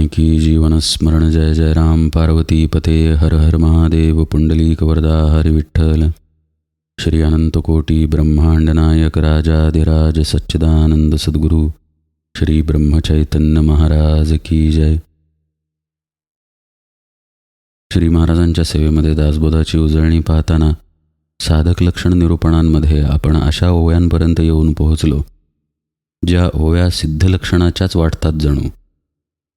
जानकी जीवन स्मरण जय जय राम पार्वती पते हर हर महादेव पुंडलीक वरदा हरि विठ्ठल श्री अनंतकोटी ब्रह्मांड नायक राजाधिराज सच्चिदानंद सद्गुरु श्री ब्रह्मचैतन्य महाराज की जय। श्री महाराजांच्या सेवेमध्ये दासबोधाची उजळणी पाहताना साधक लक्षण निरूपणांमध्ये आपण अशा ओव्यांपर्यंत येऊन पोहोचलो ज्या ओव्या सिद्ध लक्षणाच्याच वाटतात जणू।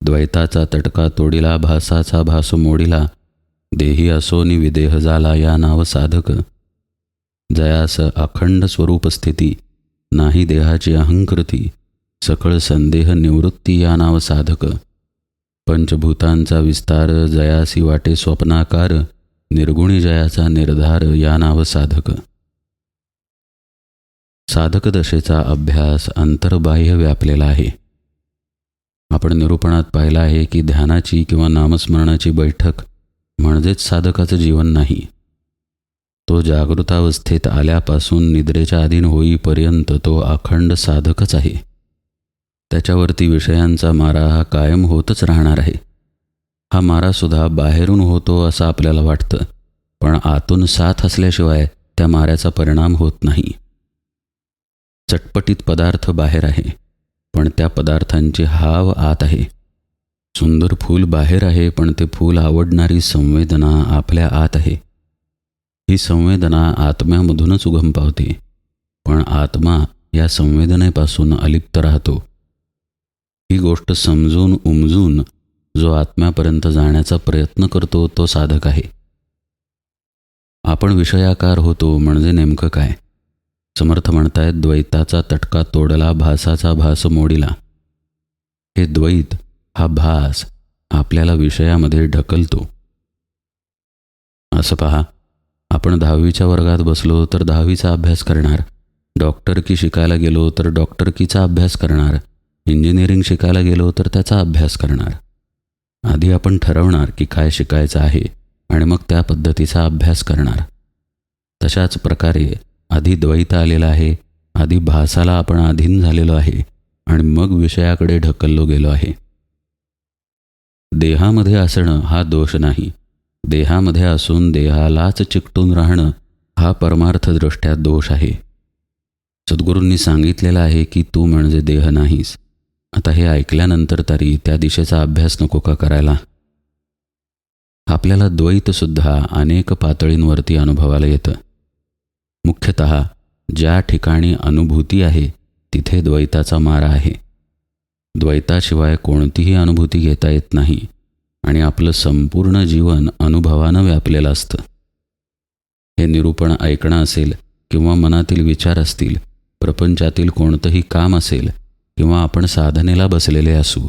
द्वैताचा तटका तोडिला भासाचा भास मोडिला, देही असोनी विदेह झाला या नाव साधक। जयास अखंड स्वरूप स्थिती, नाही देहाची अहंकृती, सकळ संदेह निवृत्ती या नाव साधक। पंचभूतांचा विस्तार जयासी वाटे स्वप्नाकार, निर्गुणी जयाचा निर्धार या नाव साधक। साधक दशेचा अभ्यास अंतर्बाह्य व्यापलेला आहे। आपण निरूपणात पाहिलं आहे की ध्यानाची किंवा नामस्मरणाची बैठक म्हणजेच साधकाचं जीवन नाही। तो जागृतावस्थेत आल्यापासून निद्रेच्या अधीन होईपर्यंत तो अखंड साधकच आहे। त्याच्यावरती विषयांचा मारा हा कायम होतच राहणार आहे। हा मारासुद्धा बाहेरून होतो असं आपल्याला वाटतं, पण आतून साथ असल्याशिवाय त्या माऱ्याचा परिणाम होत नाही। चटपटीत पदार्थ बाहेर आहे, पण त्या पदार्थांची हाव आत आहे। सुंदर फूल बाहेर आहे, पण ते फूल आवडणारी संवेदना आपल्या आत आहे। ही संवेदना आत्म्यामधूनच उगम पावते, पण आत्मा या संवेदनेपासून अलिप्त राहतो। ही गोष्ट समजून उमजून जो आत्म्यापर्यंत जाण्याचा प्रयत्न करतो तो साधक आहे। आपण विषयाकार होतो म्हणजे नेमकं काय? समर्थ म्हणतायत, द्वैताचा तटका तोडला भासाचा भास मोडिला। हे द्वैत हा भास आपल्याला विषयामध्ये ढकलतो। असं पहा, आपण 10वीच्या वर्गात बसलो तर 10वीचा अभ्यास करणार, डॉक्टरकी शिकायला गेलो तर डॉक्टरकीचा अभ्यास करणार, इंजिनिअरिंग शिकायला गेलो तर त्याचा अभ्यास करणार। आधी आपण ठरवणार की काय शिकायचं आहे आणि मग त्या पद्धतीचा अभ्यास करणार। तशाच प्रकारे आधी द्वैत आलेला आहे, आधी भासाला आपण अधीन झालेलो आहे आणि मग विषयाकडे ढकललो गेलो आहे। देहामध्ये असणं हा दोष नाही, देहामध्ये असून देहालाच चिकटून राहणं हा परमार्थदृष्ट्या दोष आहे। सद्गुरूंनी सांगितलेलं आहे की तू म्हणजे देह नाहीस। आता हे ऐकल्यानंतर तरी त्या दिशेचा अभ्यास नको का करायला? आपल्याला द्वैतसुद्धा अनेक पातळींवरती अनुभवाला येतं। मुख्यतः ज्या ठिकाणी अनुभूती आहे तिथे द्वैताचा मारा आहे। द्वैताशिवाय कोणतीही अनुभूती घेता येत नाही आणि आपलं संपूर्ण जीवन अनुभवानं व्यापलेलं असतं। हे निरूपण ऐकणं असेल किंवा मनातील विचार असतील, प्रपंचातील कोणतंही काम असेल किंवा आपण साधनेला बसलेले असू,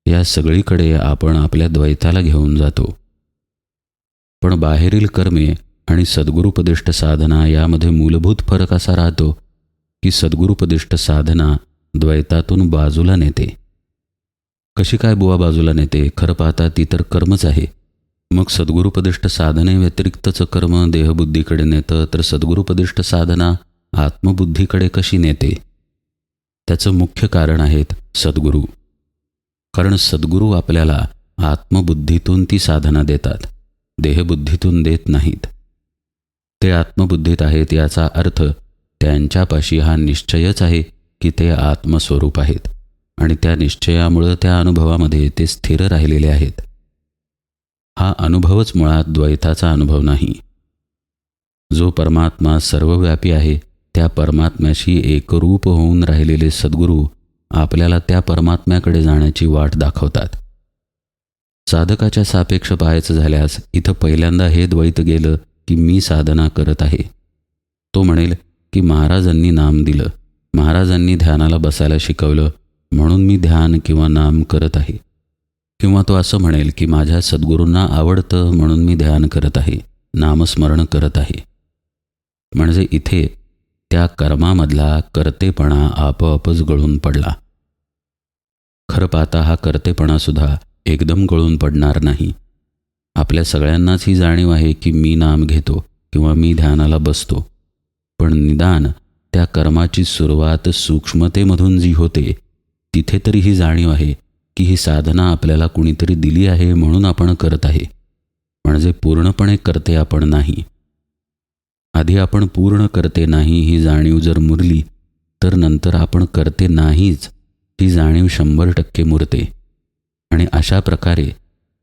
या सगळीकडे आपण आपल्या द्वैताला घेऊन जातो। पण बाहेरील कर्मे आणि सद्गुरुपदिष्ट साधना यामध्ये मूलभूत फरक असा राहतो की सद्गुरुपदिष्ट साधना द्वैतातून बाजूला नेते। कशी काय बुवा बाजूला नेते? खरं पाहता ती तर कर्मच आहे। मग सद्गुरुपदिष्ट साधने व्यतिरिक्तचं कर्म देहबुद्धीकडे नेतं, तर सद्गुरुपदिष्ट साधना आत्मबुद्धीकडे कशी नेते? त्याचं मुख्य कारण आहेत सद्गुरू। कारण सद्गुरू आपल्याला आत्मबुद्धीतून ती साधना देतात, देहबुद्धीतून देत नाहीत। ते आत्मबुद्धीत आहेत याचा अर्थ त्यांच्यापाशी हा निश्चयच आहे की ते आत्मस्वरूप आहेत आणि त्या निश्चयामुळं त्या अनुभवामध्ये ते स्थिर राहिलेले आहेत। हा अनुभवच मुळात द्वैताचा अनुभव नाही। जो परमात्मा सर्वव्यापी आहे त्या परमात्म्याशी एकरूप होऊन राहिलेले सद्गुरू आपल्याला त्या परमात्म्याकडे जाण्याची वाट दाखवतात। साधकाच्या सापेक्ष पाहायचं झाल्यास इथं पहिल्यांदा हे द्वैत गेलं की मी साधना करत आहे। तो म्हणेल की महाराजांनी नाम दिलं, महाराजांनी ध्यानाला बसायला शिकवलं म्हणून मी ध्यान किंवा नाम करत आहे। किंवा तो असं म्हणेल की माझ्या सद्गुरूंना आवडतं म्हणून मी ध्यान करत आहे, नामस्मरण करत आहे। म्हणजे इथे त्या कर्मामधला कर्तेपणा आपोआपच गळून पडला। खरं पाहता हा कर्तेपणासुद्धा एकदम गळून पडणार नाही। आपल्या सगळ्यांनाच ही जाणीव आहे की मी नाम घेतो किंवा मी ध्यानाला बसतो, पण निदान त्या कर्माची सुरुवात सूक्ष्मतेमधून जी होते तिथे तरी ही जाणीव आहे की ही साधना आपल्याला कुणीतरी दिली आहे म्हणून आपण करत आहे, म्हणजे पूर्णपणे करते आपण नाही. आधी आपण पूर्ण करते नाही ही जाणीव जर मुरली तर नंतर आपण करते नाहीच ही जाणीव 100% मुरते. आणि अशा प्रकारे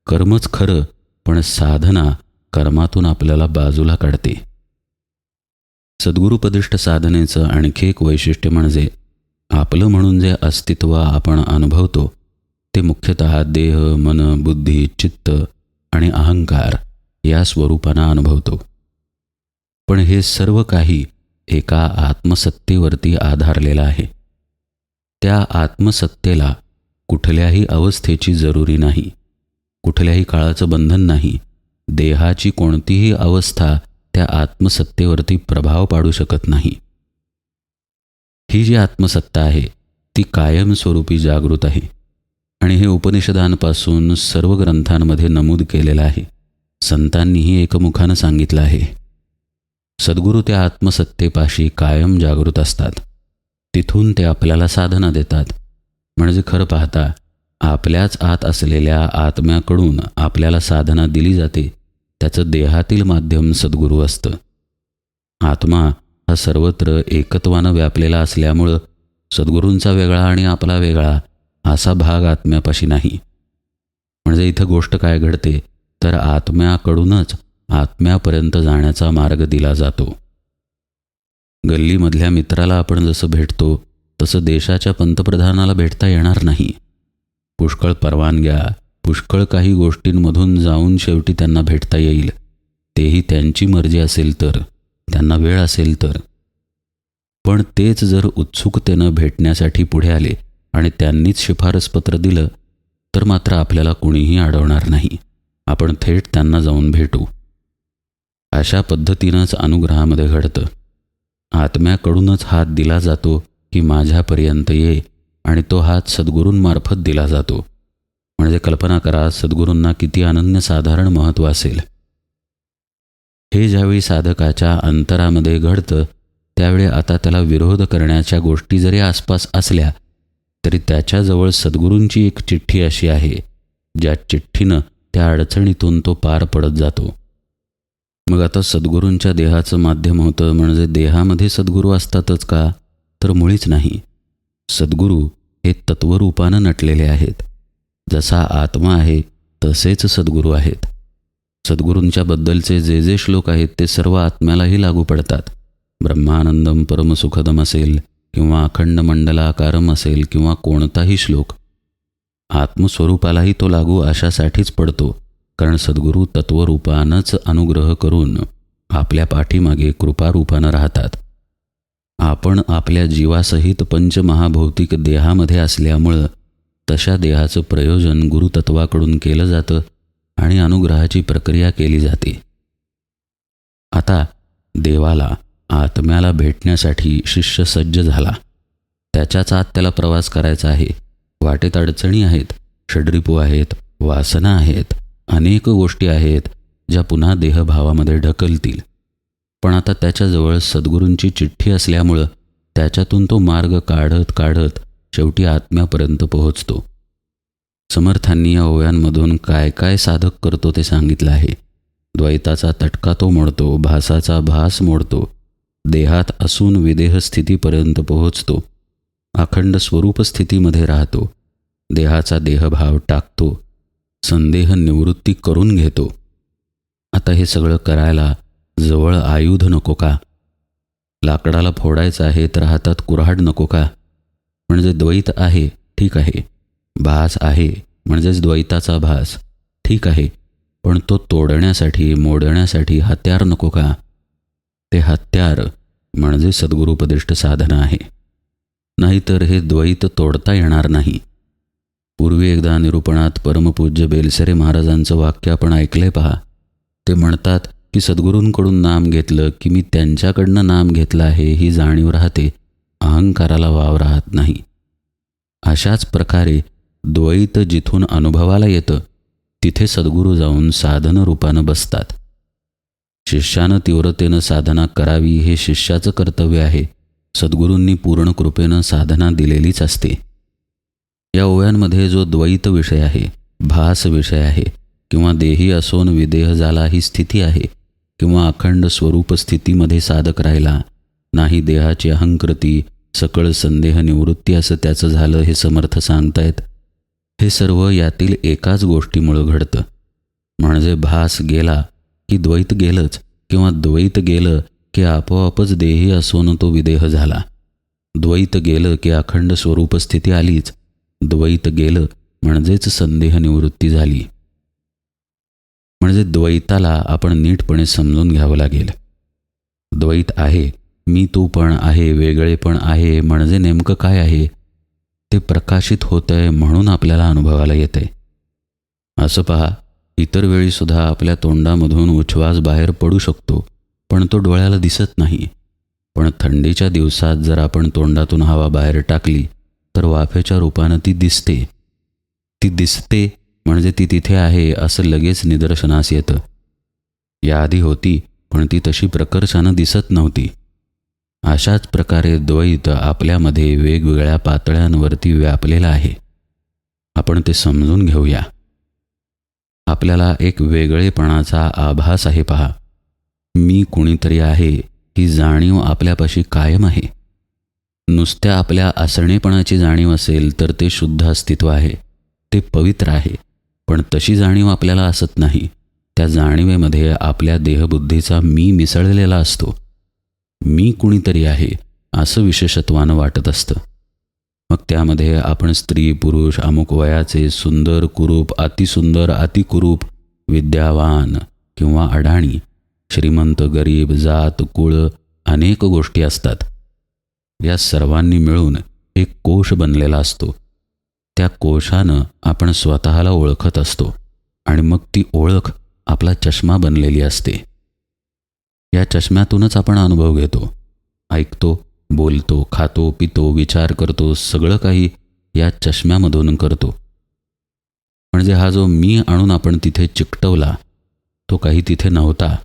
कर्मच खरं, पण साधना कर्मातून आपल्याला बाजूला काढते. सद्गुरुपदिष्ट साधनेचं आणखी एक वैशिष्ट्य म्हणजे आपलं म्हणून जे अस्तित्व आपण अनुभवतो ते मुख्यतः देह, मन, बुद्धी, चित्त आणि अहंकार या स्वरूपानं अनुभवतो. पण हे सर्व काही एका आत्मसत्तेवरती आधारलेलं आहे. त्या आत्मसत्तेला कुठल्याही अवस्थेची जरुरी नाही, कुठल्याही काळाचं बंधन नाही. देहाची कोणतीही अवस्था त्या आत्मसत्तेवरती प्रभाव पाडू शकत नाही. ही जी आत्मसत्ता आहे ती कायमस्वरूपी जागृत आहे आणि हे उपनिषदांपासून सर्व ग्रंथांमध्ये नमूद केलेलं आहे. संतांनीही एकमुखानं सांगितलं आहे. सद्गुरू त्या आत्मसत्तेपाशी कायम जागृत असतात. तिथून ते आपल्याला साधना देतात. म्हणजे खरं पाहता आपल्याच आत असलेल्या आत्म्याकडून आपल्याला साधना दिली जाते. त्याचं देहातील माध्यम सद्गुरू असतं. आत्मा हा सर्वत्र एकत्वानं व्यापलेला असल्यामुळं सद्गुरूंचा वेगळा आणि आपला वेगळा असा भाग आत्म्यापाशी नाही. म्हणजे इथं गोष्ट काय घडते तर आत्म्याकडूनच आत्म्यापर्यंत जाण्याचा मार्ग दिला जातो. गल्लीमधल्या मित्राला आपण जसं भेटतो तसं देशाच्या पंतप्रधानाला भेटता येणार नाही. पुष्कळ परवानग्या, पुष्कळ काही गोष्टींमधून जाऊन शेवटी त्यांना भेटता येईल. तेही त्यांची मर्जी असेल तर, त्यांना वेळ असेल तर. पण तेच जर उत्सुकतेनं भेटण्यासाठी पुढे आले आणि त्यांनीच शिफारसपत्र दिलं तर मात्र आपल्याला कुणीही अडवणार नाही. आपण थेट त्यांना जाऊन भेटू. अशा पद्धतीनंच अनुग्रहामध्ये घडतं. आत्म्याकडूनच हात दिला जातो की माझ्यापर्यंत ये, आणि तो हात सद्गुरूंमार्फत दिला जातो. म्हणजे कल्पना करा सद्गुरूंना किती अनन्यसाधारण महत्त्व असेल. हे ज्यावेळी साधकाच्या अंतरामध्ये घडतं त्यावेळी आता त्याला विरोध करण्याच्या गोष्टी जरी आसपास असल्या तरी त्याच्याजवळ सद्गुरूंची एक चिठ्ठी अशी आहे ज्या चिठ्ठीनं त्या अडचणीतून तो पार पडत जातो. मग आता सद्गुरूंच्या देहाचं माध्यम होतं म्हणजे देहामध्ये सद्गुरू असतातच का तर मुळीच नाही. सद्गुरू हे तत्वरूपानं नटलेले आहेत. जसा आत्मा आहे तसेच सद्गुरू आहेत. सद्गुरूंच्या बद्दलचे जे जे श्लोक आहेत ते सर्व आत्म्यालाही लागू पडतात. ब्रह्मानंदम परमसुखदम असेल किंवा अखंड मंडलाकारम असेल किंवा कोणताही श्लोक आत्मस्वरूपालाही तो लागू अशासाठीच पडतो कारण सद्गुरू तत्वरूपानंच अनुग्रह करून आपल्या पाठीमागे कृपारूपानं राहतात. आपण आपल्या जीवासहित पंचमहाभौतिक देहामध्ये असल्यामुळं तशा देहाचं प्रयोजन गुरुतत्वाकडून केलं जातं आणि अनुग्रहाची प्रक्रिया केली जाते. आता देवाला आत्म्याला भेटण्यासाठी शिष्य सज्ज झाला. त्याच्याच आत त्याला प्रवास करायचा आहे. वाटेत अडचणी आहेत, षड्रिपू आहेत, वासना आहेत, अनेक गोष्टी आहेत ज्या पुन्हा देहभावामध्ये ढकलतील. पण आता त्याच्याजवळ सद्गुरूंची चिठ्ठी असल्यामुळं त्याच्यातून तो मार्ग काढत काढत शेवटी आत्म्यापर्यंत पोहोचतो. समर्थांनी या ओव्यांमधून काय काय साधक करतो ते सांगितलं आहे. द्वैताचा तटका तो मोडतो, भासाचा भास मोडतो, देहात असून विदेह स्थितीपर्यंत पोहोचतो, अखंड स्वरूप स्थितीमध्ये राहतो, देहाचा देहभाव टाकतो, संदेह निवृत्ती करून घेतो. आता हे सगळं करायला जवळ आयुध नको का? लाकडाला फोडायचं आहे तर हातात कुऱ्हाड नको का? म्हणजे द्वैत आहे, ठीक आहे. भास आहे म्हणजेच द्वैताचा भास, ठीक आहे. पण तो तोडण्यासाठी, मोडण्यासाठी हत्यार नको का? ते हत्यार म्हणजे सद्गुरुपदिष्ट साधना आहे. नाहीतर हे द्वैत तोडता येणार नाही. पूर्वी एकदा निरूपणात परमपूज्य बेलसरे महाराजांचं वाक्य आपण ऐकलंय पहा. ते म्हणतात की सद्गुरूंकडून नाम घेतलं की मी त्यांच्याकडनं नाम घेतलं आहे ही जाणीव राहते, अहंकाराला वाव राहत नाही. अशाच प्रकारे द्वैत जिथून अनुभवाला येतं तिथे सद्गुरू जाऊन साधन रूपानं बसतात. शिष्यानं तीव्रतेनं साधना करावी हे शिष्याचं कर्तव्य आहे. सद्गुरूंनी पूर्ण कृपेनं साधना दिलेलीच असते. या ओव्यांमध्ये जो द्वैत विषय आहे, भास विषय आहे, किंवा देही असोन विदेह झाला ही स्थिती आहे, किंवा अखंड स्वरूप स्थितीमध्ये साधक राहिला, नाही देहाची अहंकृती, सकळ संदेह निवृत्ती असं त्याचं झालं, हे समर्थ सांगतायत. हे सर्व यातील एकाच गोष्टीमुळं घडतं. म्हणजे भास गेला की द्वैत गेलंच, किंवा द्वैत गेलं की आपोआपच देही असोन तो विदेह झाला. द्वैत गेलं की अखंड स्वरूप स्थिती आलीच. द्वैत गेलं म्हणजेच संदेह निवृत्ती झाली. म्हणजे द्वैताला आपण नीटपणे समजून घ्यावं लागेल. द्वैत आहे, मी तू पण आहे, वेगळेपण आहे, म्हणजे नेमकं काय आहे ते प्रकाशित होतंय म्हणून आपल्याला अनुभवाला येतंय. असं पहा, इतर वेळीसुद्धा आपल्या तोंडामधून उच्छ्वास बाहेर पडू शकतो, पण तो डोळ्याला दिसत नाही. पण थंडीच्या दिवसात जर आपण तोंडातून हवा बाहेर टाकली तर वाफेच्या रूपानं ती दिसते. ती दिसते म्हणजे ती तिथे आहे असं लगेच निदर्शनास येतं. याआधी होती, पण ती तशी प्रकर्षानं दिसत नव्हती. अशाच प्रकारे द्वैत आपल्यामध्ये वेगवेगळ्या पातळ्यांवरती व्यापलेला आहे. आपण ते समजून घेऊया. आपल्याला एक वेगळेपणाचा आभास आहे. पहा, मी कुणीतरी आहे ही जाणीव आपल्यापाशी कायम आहे. नुसत्या आपल्या असणेपणाची जाणीव असेल तर ते शुद्ध अस्तित्व आहे, ते पवित्र आहे. पण तशी जाणीव आपल्याला असत नाही. त्या जाणीवेमध्ये आपल्या देहबुद्धीचा मी मिसळलेला असतो. मी कुणीतरी आहे असं विशेषत्वानं वाटत असतं. मग त्यामध्ये आपण स्त्री पुरुष, अमुक वयाचे, सुंदर कुरूप, अतिसुंदर अतिकुरूप, विद्यावान किंवा अडाणी, श्रीमंत गरीब, जात कुळ, अनेक गोष्टी असतात. या सर्वांनी मिळून एक कोश बनलेला असतो. त्या कोशानं आपण स्वतःला ओळखत असतो आणि मग ती ओळख आपला चष्मा बनलेली असते. या चष्म्यातूनच आपण अनुभव घेतो, ऐकतो, बोलतो, खातो, पितो, विचार करतो, सगळं काही या चष्म्यामधून करतो. म्हणजे हा जो मी आणून आपण तिथे चिकटवला तो काही तिथे नव्हता.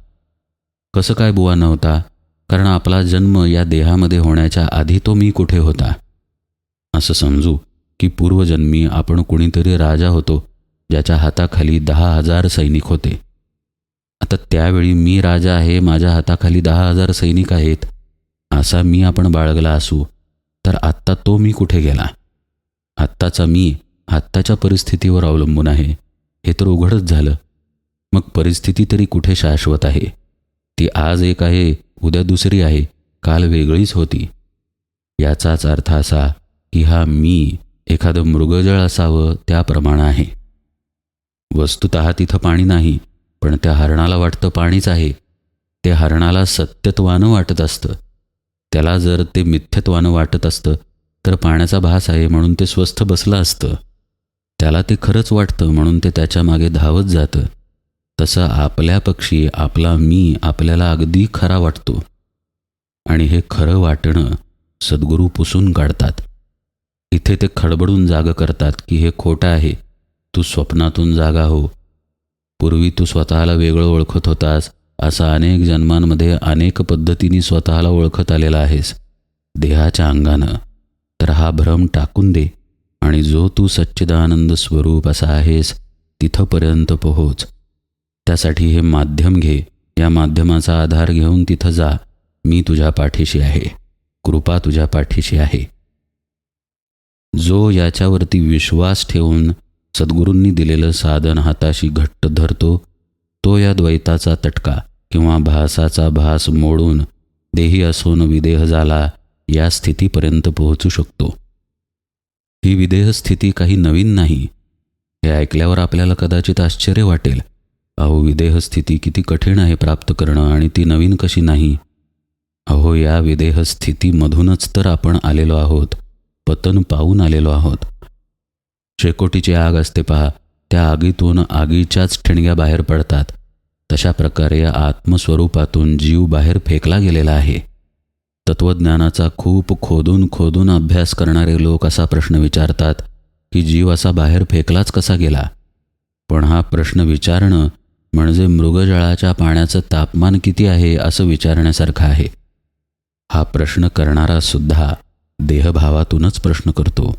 कसं काय बुवा नव्हता? कारण आपला जन्म या देहामध्ये होण्याच्या आधी तो मी कुठे होता? असं समजू की पूर्वजन्मी आपण कुणीतरी राजा होतो ज्याच्या हाताखाली 10,000 सैनिक होते. आता त्यावेळी मी राजा आहे, माझ्या हाताखाली 10,000 सैनिक आहेत, असा मी आपण बाळगला असू तर आत्ता तो मी कुठे गेला? आत्ताचा मी आत्ताच्या परिस्थितीवर अवलंबून आहे, हे तर उघडच झालं. मग परिस्थिती तरी कुठे शाश्वत आहे? ती आज एक आहे, उद्या दुसरी आहे, काल वेगळीच होती. याचाच अर्थ असा की हा मी एखादं मृगजळ असावं त्याप्रमाणे आहे. वस्तुतः तिथं पाणी नाही, पण त्या हरणाला वाटतं पाणीच आहे. ते हरणाला सत्यत्वानं वाटत असतं. त्याला जर ते मिथ्यत्वानं वाटत असतं तर पाण्याचा भास आहे म्हणून ते स्वस्थ बसलं असतं. त्याला ते खरंच वाटतं म्हणून ते त्याच्या मागे धावत जातं. तसं आपल्यापक्षी आपला मी आपल्याला अगदी खरा वाटतो आणि हे खरं वाटणं सद्गुरू पुसून काढतात. इथे ते खडबडून जागं करतात की हे खोटं आहे, तू स्वप्नातून जागा हो. पूर्वी तू स्वतःला वेगळं ओळखत होतास, असा अनेक जन्मांमध्ये अनेक पद्धतीने स्वतःला ओळखत आलेला आहेस देहाच्या अंगानं. तर हा भ्रम टाकून दे आणि जो तू सच्चिदानंद स्वरूप असा आहेस तिथंपर्यंत पोहोच. त्यासाठी हे माध्यम घे. या माध्यमाचा आधार घेऊन तिथं जा. मी तुझ्या पाठीशी आहे, कृपा तुझ्या पाठीशी आहे. जो याच्यावरती विश्वास ठेवून सद्गुरूंनी दिलेलं साधन हाताशी घट्ट धरतो तो या द्वैताचा तटका किंवा भासाचा भास मोडून देही असोन विदेह झाला या स्थितीपर्यंत पोहोचू शकतो. ही विदेह स्थिती काही नवीन नाही. हे ऐकल्यावर आपल्याला कदाचित आश्चर्य वाटेल. अहो, विदेह स्थिती किती कठीण आहे प्राप्त करणं आणि ती नवीन कशी नाही? अहो, या विदेह स्थितीमधूनच तर आपण आलेलो आहोत, पतन पाहून आलेलो आहोत. शेकोटीची आग असते पहा, त्या आगीतून आगीच्याच ठिणग्या बाहेर पडतात. तशा प्रकारे या आत्मस्वरूपातून जीव बाहेर फेकला गेलेला आहे. तत्त्वज्ञानाचा खूप खोदून खोदून अभ्यास करणारे लोक असा प्रश्न विचारतात की जीव असा बाहेर फेकलाच कसा गेला? पण हा प्रश्न विचारणं म्हणजे मृगजळाच्या पाण्याचं तापमान किती आहे असं विचारण्यासारखं आहे. हा प्रश्न करणारा सुद्धा देहभावातूनच प्रश्न करतो.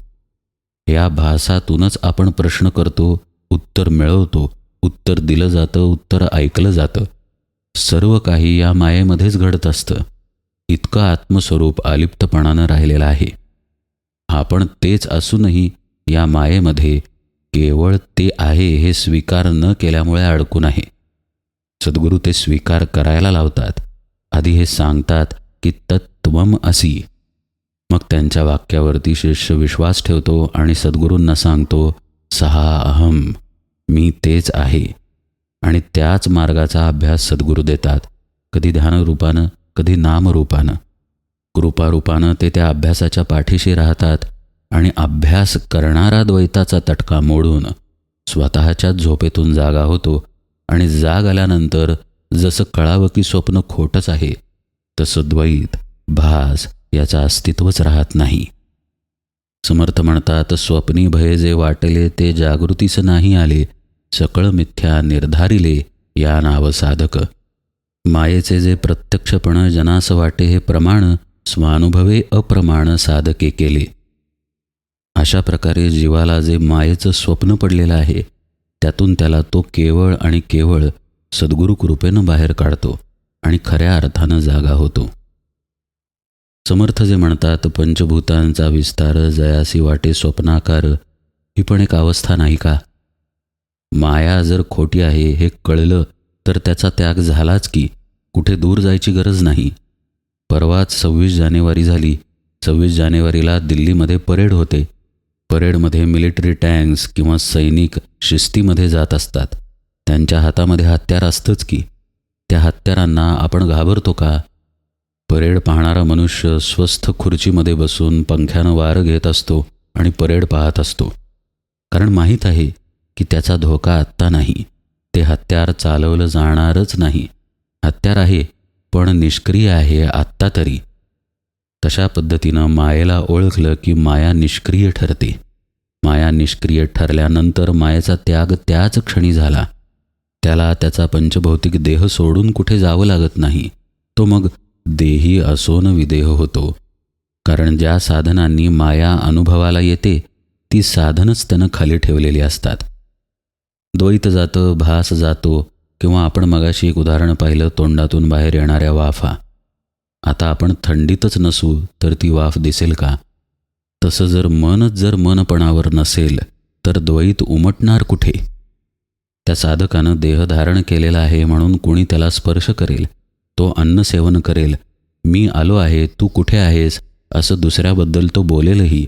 या भासातूनच आपण प्रश्न करतो, उत्तर मिळवतो, उत्तर दिलं जातं, उत्तर ऐकलं जातं. सर्व काही या मायेमध्येच घडत असतं. इतकं आत्मस्वरूप अलिप्तपणानं राहिलेलं आहे. आपण तेच असूनही या मायेमध्ये केवळ ते आहे हे स्वीकार न केल्यामुळे अडकून आहे. सद्गुरू ते स्वीकार करायला लावतात. आधी हे सांगतात की तत्त्वम असि. मग त्यांच्या वाक्यावरती शिष्य विश्वास ठेवतो आणि सद्गुरूंना सांगतो, सहा अहम, मी तेच आहे. आणि त्याच मार्गाचा अभ्यास सद्गुरू देतात, कधी ध्यानरूपानं, कधी नामरूपानं. कृपारूपानं ते त्या अभ्यासाच्या पाठीशी राहतात आणि अभ्यास करणारा द्वैताचा तटका मोडून स्वतःच्याच झोपेतून जागा होतो. आणि जाग आल्यानंतर जसं कळावं की स्वप्न खोटंच आहे, तसं द्वैत, भास याचं अस्तित्वच राहत नाही. समर्थ म्हणतात, स्वप्नी भये जे वाटले ते जागृतीस नाही आले, सकळ मिथ्या निर्धारिले या नाव साधक. मायेचे जे प्रत्यक्षपण जनास वाटे हे प्रमाण स्वानुभवे अप्रमाण साधके केले. अशा प्रकारे जीवाला जे मायेचं स्वप्न पडलेलं आहे त्यातून त्याला तो केवळ आणि केवळ सद्गुरू कृपेनं बाहेर काढतो आणि खऱ्या अर्थानं जागा होतो. समर्थ जे म्हणतात, पंचभूतांचा विस्तार जयासी वाटे स्वप्नाकार, ही पण एक अवस्था नाही का? माया जर खोटी आहे हे कळलं तर त्याचा त्याग झालाच की, कुठे दूर जायची गरज नाही. परवाच 26 जानेवारी झाली. 26 जानेवारीला दिल्लीमध्ये परेड होते. परेडमध्ये मिलिटरी टँक्स किंवा सैनिक शिस्तीमध्ये जात असतात. त्यांच्या हातामध्ये हत्यार असतंच की. त्या हत्यारांना आपण घाबरतो का? परेड पाहणारा मनुष्य स्वस्थ खुर्चीमध्ये बसून पंख्यानं वारं घेत असतो आणि परेड पाहत असतो. कारण माहीत आहे की त्याचा धोका आत्ता नाही. ते हत्यार चालवलं जाणारच नाही. हत्यार आहे पण निष्क्रिय आहे आत्ता तरी. तशा पद्धतीनं मायेला ओळखलं की माया निष्क्रिय ठरते. माया निष्क्रिय ठरल्यानंतर मायेचा त्याग त्याच क्षणी झाला. त्याला त्याचा पंचभौतिक देह सोडून कुठे जावं लागत नाही. तो मग देही असोन विदेह होतो. कारण ज्या साधनांनी माया अनुभवाला येते ती साधनच त्यानं खाली ठेवलेली असतात. द्वैत जातं, भास जातो, किंवा आपण मगाशी एक उदाहरण पाहिलं, तोंडातून बाहेर येणाऱ्या वाफा. आता आपण थंडीतच नसू तर ती वाफ दिसेल का? तसं जर मनपणावर नसेल तर द्वैत उमटणार कुठे? त्या साधकानं देह धारण केलेला आहे म्हणून कुणी त्याला स्पर्श करेल, तो अन्न सेवन करेल, मी आलो आहे, तू कुठे आहेस, असं दुसऱ्याबद्दल तो बोलेलही.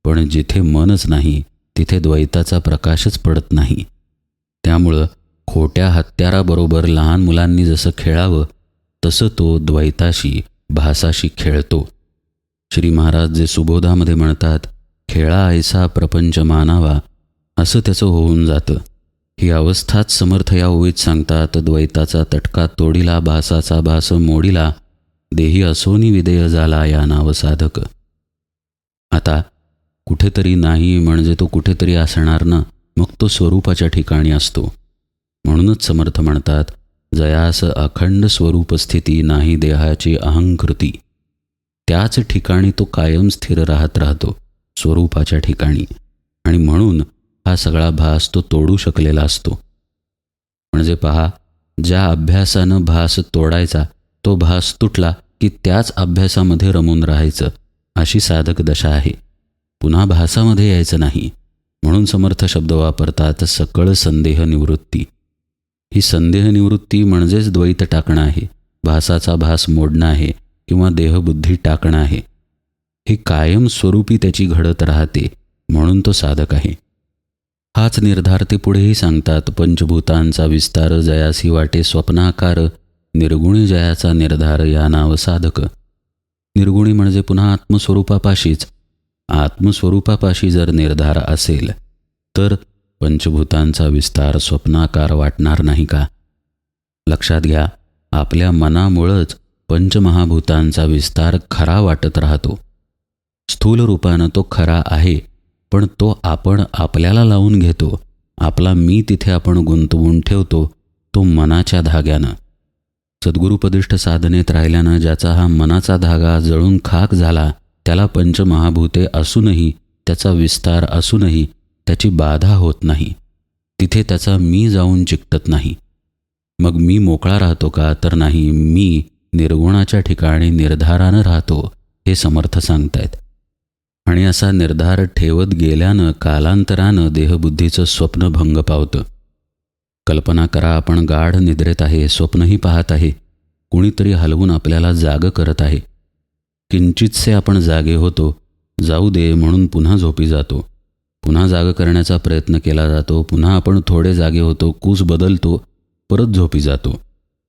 पण जिथे मनच नाही तिथे द्वैताचा प्रकाशच पडत नाही. त्यामुळं खोट्या हत्याराबरोबर लहान मुलांनी जसं खेळावं तसं तो द्वैताशी, भासाशी खेळतो. श्री महाराज जे सुबोधामध्ये म्हणतात, खेळा ऐसा प्रपंच मानावा, असं त्याचं होऊन जातं. ही अवस्थाच समर्थ या ओळीत सांगतात, द्वैताचा तटका तोडिला, भासाचा भास मोडिला, देही असोनी विदेह झाला या नाव साधक. आता कुठेतरी नाही म्हणजे तो कुठेतरी असणार ना, मग तो स्वरूपाच्या ठिकाणी असतो. म्हणूनच समर्थ म्हणतात, जयास अखंड स्वरूप स्थिती नाही देहाची अहंकृती. त्याच ठिकाणी तो कायम स्थिर राहतो, स्वरूपाच्या ठिकाणी. आणि म्हणून हा सगळा भास तो तोडू शकलेला असतो. म्हणजे पहा, ज्या अभ्यासानं भास तोडायचा तो भास तुटला की त्याच अभ्यासामध्ये रमून राहायचं, अशी साधक दशा आहे. पुन्हा भासामध्ये यायचं नाही. म्हणून समर्थ शब्द वापरतात, सकळ संदेह निवृत्ती. ही संदेह निवृत्ती म्हणजेच द्वैत टाकणं आहे, भासाचा भास मोडणं आहे किंवा देहबुद्धी टाकणं आहे. हे कायम स्वरूपी त्याची घडत राहते, म्हणून तो साधक आहे. हाच निर्धार ते पुढेही सांगतात, पंचभूतांचा विस्तार जयासी वाटे स्वप्नाकार, निर्गुणी जयाचा निर्धार या नाव साधक. निर्गुणी म्हणजे पुन्हा आत्मस्वरूपापाशीच. आत्मस्वरूपापाशी जर निर्धार असेल तर पंचभूतांचा विस्तार स्वप्नाकार वाटणार नाही का? लक्षात घ्या, आपल्या मनामुळंच पंचमहाभूतांचा विस्तार खरा वाटत राहतो. स्थूल रूपानं तो खरा आहे, पण तो आपण आपल्याला लावून घेतो. आपला मी तिथे आपण गुंतवून ठेवतो, तो मनाच्या धाग्यानं. सद्गुरुपदिष्ठ साधनेत राहिल्यानं ज्याचा हा मनाचा धागा जळून खाक झाला, त्याला पंचमहाभूते असूनही त्याचा विस्तार असूनही त्याची बाधा होत नाही. तिथे त्याचा मी जाऊन चिकटत नाही. मग मी मोकळा राहतो का? तर नाही, मी निर्गुणाच्या ठिकाणी निर्धारानं राहतो, हे समर्थ सांगतायत. आणि असा निर्धार ठेवत गेल्यानं कालांतरानं देहबुद्धीचं स्वप्न भंग पावतं. कल्पना करा, आपण गाढ निद्रेत आहे, स्वप्नही पाहत आहे, कुणीतरी हलवून आपल्याला जाग करत आहे. किंचितसे आपण जागे होतो, जाऊ दे म्हणून पुन्हा झोपी जातो. पुन्हा जाग करण्याचा प्रयत्न केला जातो, पुन्हा आपण थोडे जागे होतो, कूस बदलतो, परत झोपी जातो.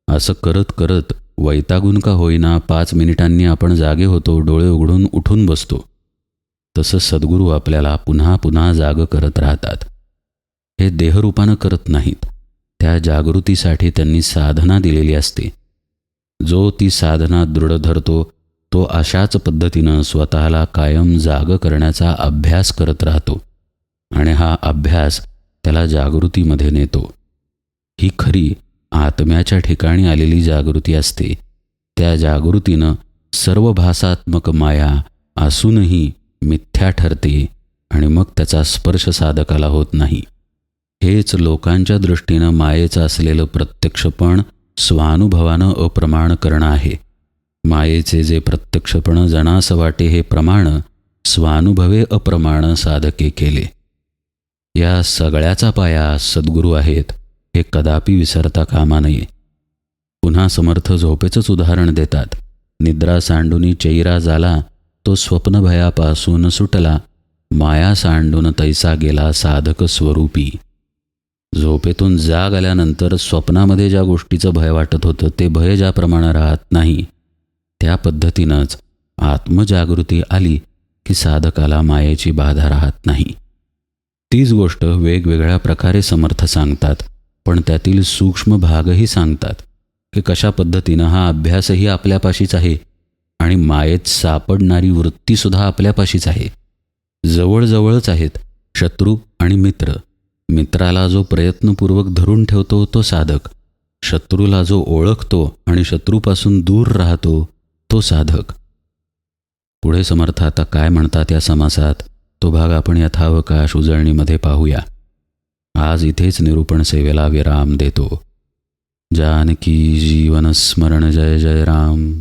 असं करत करत वैतागून का होईना 5 मिनिटांनी आपण जागे होतो, डोळे उघडून उठून बसतो. तसं सद्गुरू आपल्याला पुन्हा पुन्हा जाग करत राहतात. हे देहरूपानं करत नाहीत. त्या जागृतीसाठी त्यांनी साधना दिलेली असते. जो ती साधना दृढ धरतो तो अशाच पद्धतीनं स्वतःला कायम जाग करण्याचा अभ्यास करत राहतो आणि हा अभ्यास त्याला जागृतीमध्ये नेतो. ही खरी आत्म्याच्या ठिकाणी आलेली जागृती असते. त्या जागृतीनं सर्व भासात्मक माया असूनही मिथ्या ठरते आणि मग त्याचा स्पर्श साधकाला होत नाही. हेच लोकांच्या दृष्टीनं मायेचं असलेलं प्रत्यक्षपण स्वानुभवानं अप्रमाण करणं आहे. मायेचे जे प्रत्यक्षपण जणास वाटे हे प्रमाण स्वानुभवे अप्रमाण साधके केले. या सगळ्याचा पाया सद्गुरू आहेत, हे कदापि विसरता कामा नये. पुन्हा समर्थ झोपेचंच उदाहरण देतात. निद्रा सांडूनी चैरा झाला, तो स्वप्नभयापासून सुटला, माया सांडून तैसा गेला साधक स्वरूपी. झोपेतून जाग आल्यानंतर स्वप्नामध्ये ज्या गोष्टीचं भय वाटत होतं ते भय ज्याप्रमाणे राहत नाही, त्या पद्धतीनंच आत्मजागृती आली की साधकाला मायेची बाधा राहत नाही. तीच गोष्ट वेगवेगळ्या प्रकारे समर्थ सांगतात, पण त्यातील सूक्ष्म भागही सांगतात की कशा पद्धतीनं हा अभ्यासही आपल्यापाशीच आहे आणि मायेत सापडणारी वृत्तीसुद्धा आपल्यापाशीच आहे. जवळजवळच आहेत शत्रू आणि मित्र. मित्राला जो प्रयत्नपूर्वक धरून ठेवतो तो साधक, शत्रूला जो ओळखतो आणि शत्रूपासून दूर राहतो तो साधक. पुढे समर्थ आता काय म्हणतात या समासात, तो भाग आपण यथावकाश उजळणीमध्ये पाहूया. आज इथेच निरूपण सेवेला विराम देतो. जानकी जीवन स्मरण जय जय राम.